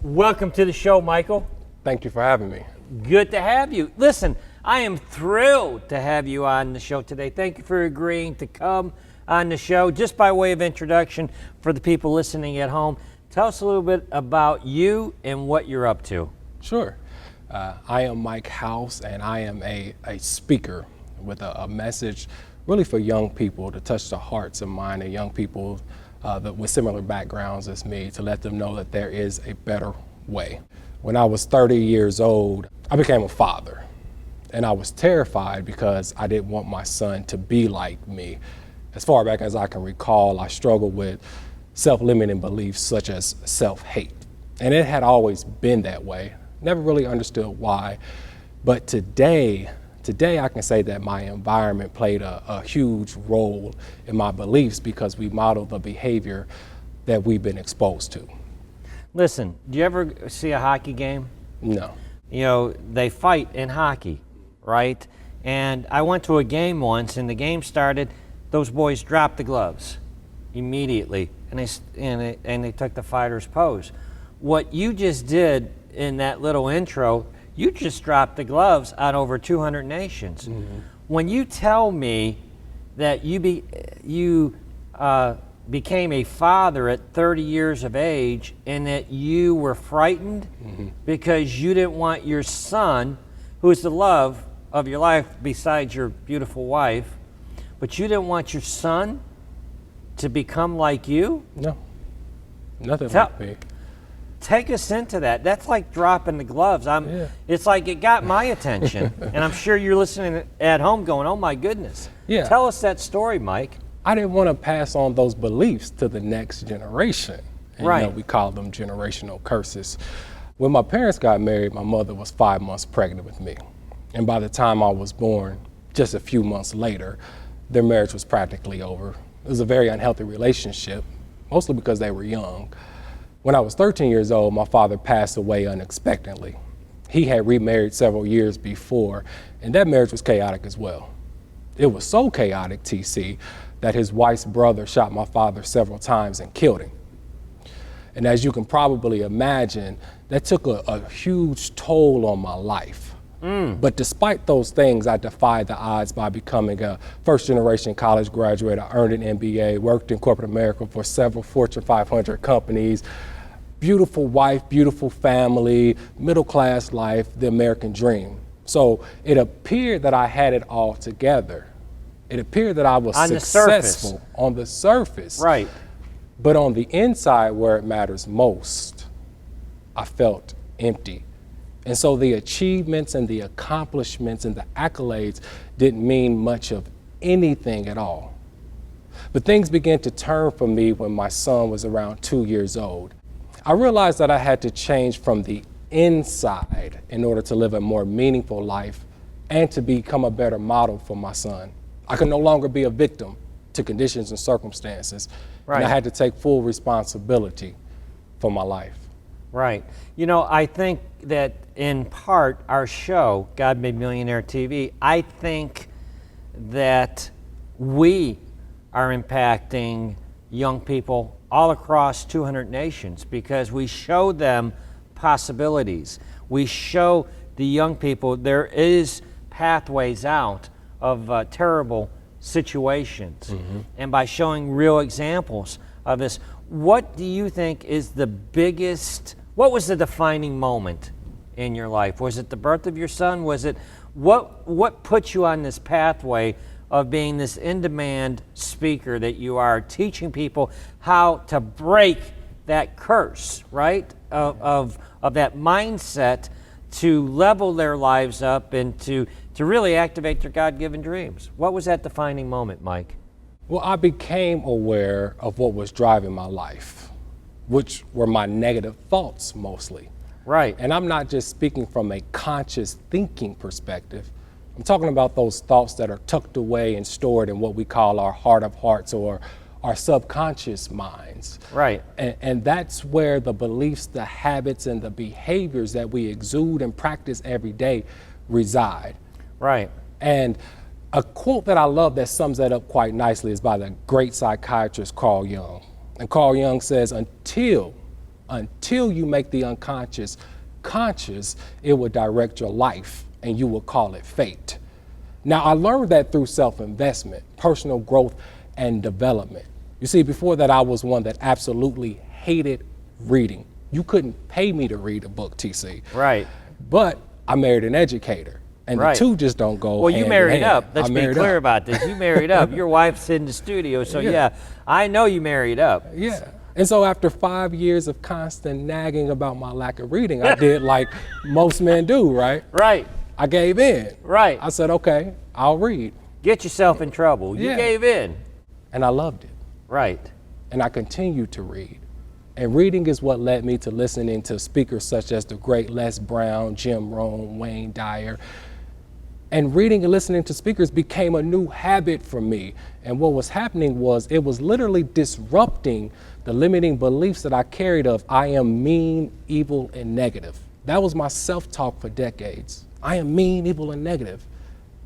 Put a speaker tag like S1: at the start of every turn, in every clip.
S1: Welcome to the show, Michael.
S2: Thank you for having me.
S1: Good to have you. Listen, I am thrilled to have you on the show today. Thank you for agreeing to come on the show. Just by way of introduction for the people listening at home, tell us a little bit about you and what you're up to.
S2: Sure. I am Mike House, and I am a speaker with a message really for young people to touch the hearts and mind of young people with similar backgrounds as me, to let them know that there is a better way. When I was 30 years old, I became a father, and I was terrified because I didn't want my son to be like me. As far back as I can recall, I struggled with self-limiting beliefs such as self-hate, and it had always been that way. Never really understood why, but today I can say that my environment played a huge role in my beliefs because we modeled the behavior that we've been exposed to.
S1: Listen, do you ever see a hockey game?
S2: No.
S1: You know, they fight in hockey, right? And I went to a game once, and the game started, those boys dropped the gloves immediately, and they took the fighter's pose. What you just did in that little intro, you just dropped the gloves on over 200 nations. Mm-hmm. When you tell me that you became a father at 30 years of age and that you were frightened because you didn't want your son, who is the love of your life besides your beautiful wife, but you didn't want your son to become like you?
S2: No, nothing like me.
S1: Take us into that. That's like dropping the gloves. It's like it got my attention, and I'm sure you're listening at home going, oh my goodness.
S2: Yeah.
S1: Tell us that story, Mike.
S2: I didn't want to pass on those beliefs to the next generation. And,
S1: right.
S2: You know, we call them generational curses. When my parents got married, my mother was 5 months pregnant with me. And by the time I was born, just a few months later, their marriage was practically over. It was a very unhealthy relationship, mostly because they were young. When I was 13 years old, my father passed away unexpectedly. He had remarried several years before, and that marriage was chaotic as well. It was so chaotic, TC, that his wife's brother shot my father several times and killed him. And as you can probably imagine, that took a huge toll on my life. But despite those things, I defied the odds by becoming a first-generation college graduate. I earned an MBA, worked in corporate America for several Fortune 500 companies, beautiful wife, beautiful family, middle-class life, the American dream. So it appeared that I had it all together. It appeared that I was successful on the surface.
S1: Right.
S2: But on the inside, where it matters most, I felt empty. And so the achievements and the accomplishments and the accolades didn't mean much of anything at all. But things began to turn for me when my son was around 2 years old. I realized that I had to change from the inside in order to live a more meaningful life and to become a better model for my son. I could no longer be a victim to conditions and circumstances.
S1: Right.
S2: And I had to take full responsibility for my life.
S1: Right. You know, I think that in part our show, God Made Millionaire TV, I think that we are impacting young people all across 200 nations because we show them possibilities. We show the young people there is pathways out of terrible situations. And by showing real examples of this, what do you think is what was the defining moment in your life? Was it the birth of your son? Was it, what put you on this pathway of being this in-demand speaker that you are, teaching people how to break that curse, right? Of that mindset to level their lives up and to really activate their God-given dreams. What was that defining moment, Mike?
S2: Well, I became aware of what was driving my life, which were my negative thoughts mostly.
S1: Right.
S2: And I'm not just speaking from a conscious thinking perspective. I'm talking about those thoughts that are tucked away and stored in what we call our heart of hearts or our subconscious minds.
S1: Right.
S2: And that's where the beliefs, the habits, and the behaviors that we exude and practice every day reside.
S1: Right.
S2: And a quote that I love that sums that up quite nicely is by the great psychiatrist Carl Jung. And Carl Jung says, until Until you make the unconscious conscious, it will direct your life and you will call it fate. Now, I learned that through self-investment, personal growth, and development. You see, before that, I was one that absolutely hated reading. You couldn't pay me to read a book, TC.
S1: Right.
S2: But I married an educator, and
S1: Right.
S2: the two just don't go
S1: Well,
S2: hand
S1: you married
S2: in hand.
S1: up. Let's
S2: I
S1: be
S2: married
S1: clear
S2: up.
S1: about this. You married up. Your wife's in the studio, so yeah, I know you married up.
S2: Yeah. And so after 5 years of constant nagging about my lack of reading, I did like most men do, right?
S1: Right.
S2: I gave in.
S1: Right.
S2: I said, okay, I'll read.
S1: Get yourself in trouble. You
S2: Yeah.
S1: gave in.
S2: And I loved it.
S1: Right.
S2: And I continued to read. And reading is what led me to listening to speakers such as the great Les Brown, Jim Rohn, Wayne Dyer. And reading and listening to speakers became a new habit for me. And what was happening was it was literally disrupting the limiting beliefs that I carried of I am mean, evil, and negative. That was my self-talk for decades. I am mean, evil, and negative.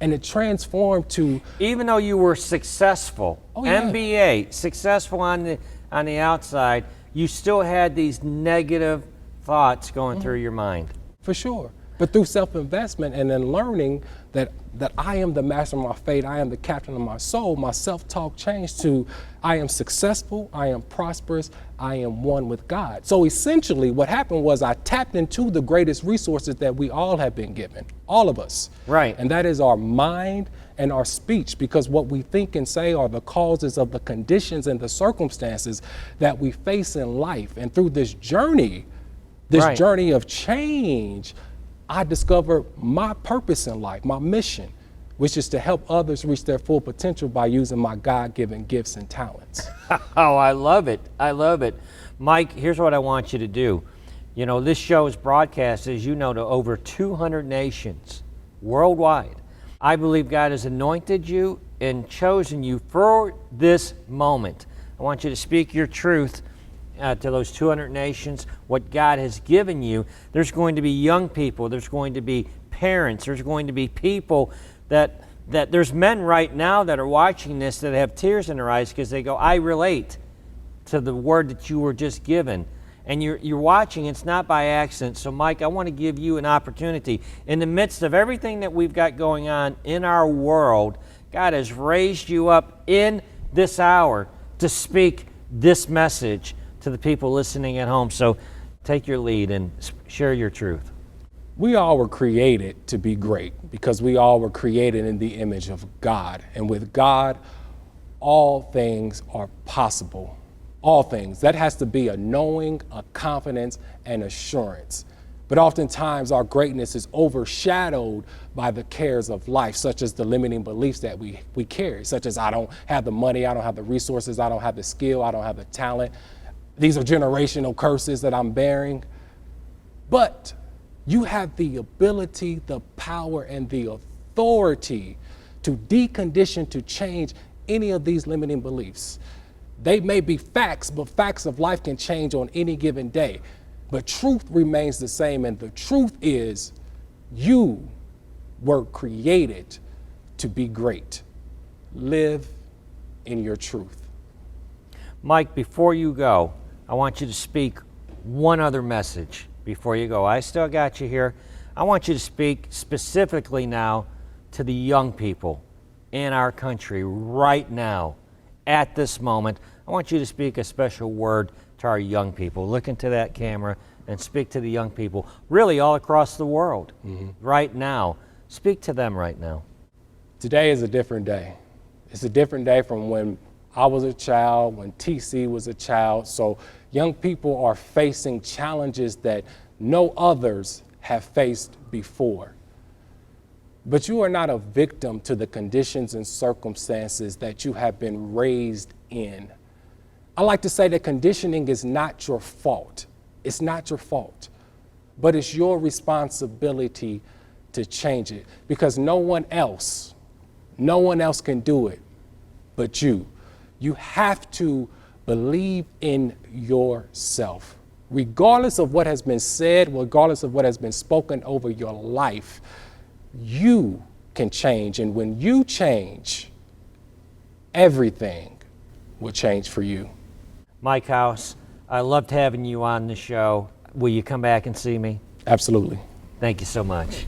S2: And it transformed to,
S1: Even though you were successful,
S2: Oh, yeah.
S1: MBA, successful on the outside, you still had these negative thoughts going through your mind.
S2: for sure. But through self-investment and then learning that I am the master of my fate, I am the captain of my soul, my self-talk changed to I am successful, I am prosperous, I am one with God. So essentially what happened was I tapped into the greatest resources that we all have been given, all of us.
S1: Right.
S2: And that is our mind and our speech, because what we think and say are the causes of the conditions and the circumstances that we face in life. And through this journey
S1: Right.
S2: journey of change, I discovered my purpose in life, my mission, which is to help others reach their full potential by using my God-given gifts and talents.
S1: Oh, I love it. I love it. Mike, here's what I want you to do. You know, this show is broadcast, as you know, to over 200 nations worldwide. I believe God has anointed you and chosen you for this moment. I want you to speak your truth to those 200 nations, what God has given you. There's going to be young people, there's going to be parents, there's going to be people that there's men right now that are watching this that have tears in their eyes because they go, I relate to the word that you were just given. And you're watching, it's not by accident. So Mike, I want to give you an opportunity. In the midst of everything that we've got going on in our world, God has raised you up in this hour to speak this message to the people listening at home. So take your lead and share your truth.
S2: We all were created to be great because we all were created in the image of God. And with God, all things are possible. All things. That has to be a knowing, a confidence, and assurance. But oftentimes our greatness is overshadowed by the cares of life, such as the limiting beliefs that we carry, such as I don't have the money, I don't have the resources, I don't have the skill, I don't have the talent. These are generational curses that I'm bearing. But you have the ability, the power, and the authority to decondition, to change any of these limiting beliefs. They may be facts, but facts of life can change on any given day. But truth remains the same, and the truth is you were created to be great. Live in your truth.
S1: Mike, before you go, I want you to speak one other message before you go. I still got you here. I want you to speak specifically now to the young people in our country right now, at this moment. I want you to speak a special word to our young people. Look into that camera and speak to the young people, really all across the world, right now. Speak to them right now.
S2: Today is a different day. It's a different day from when I was a child, when TC was a child. So young people are facing challenges that no others have faced before. But you are not a victim to the conditions and circumstances that you have been raised in. I like to say that conditioning is not your fault. It's not your fault, but it's your responsibility to change it, because no one else can do it but you. You have to believe in yourself. Regardless of what has been said, regardless of what has been spoken over your life, you can change. And when you change, everything will change for you.
S1: Mike House, I loved having you on the show. Will you come back and see me?
S2: Absolutely.
S1: Thank you so much.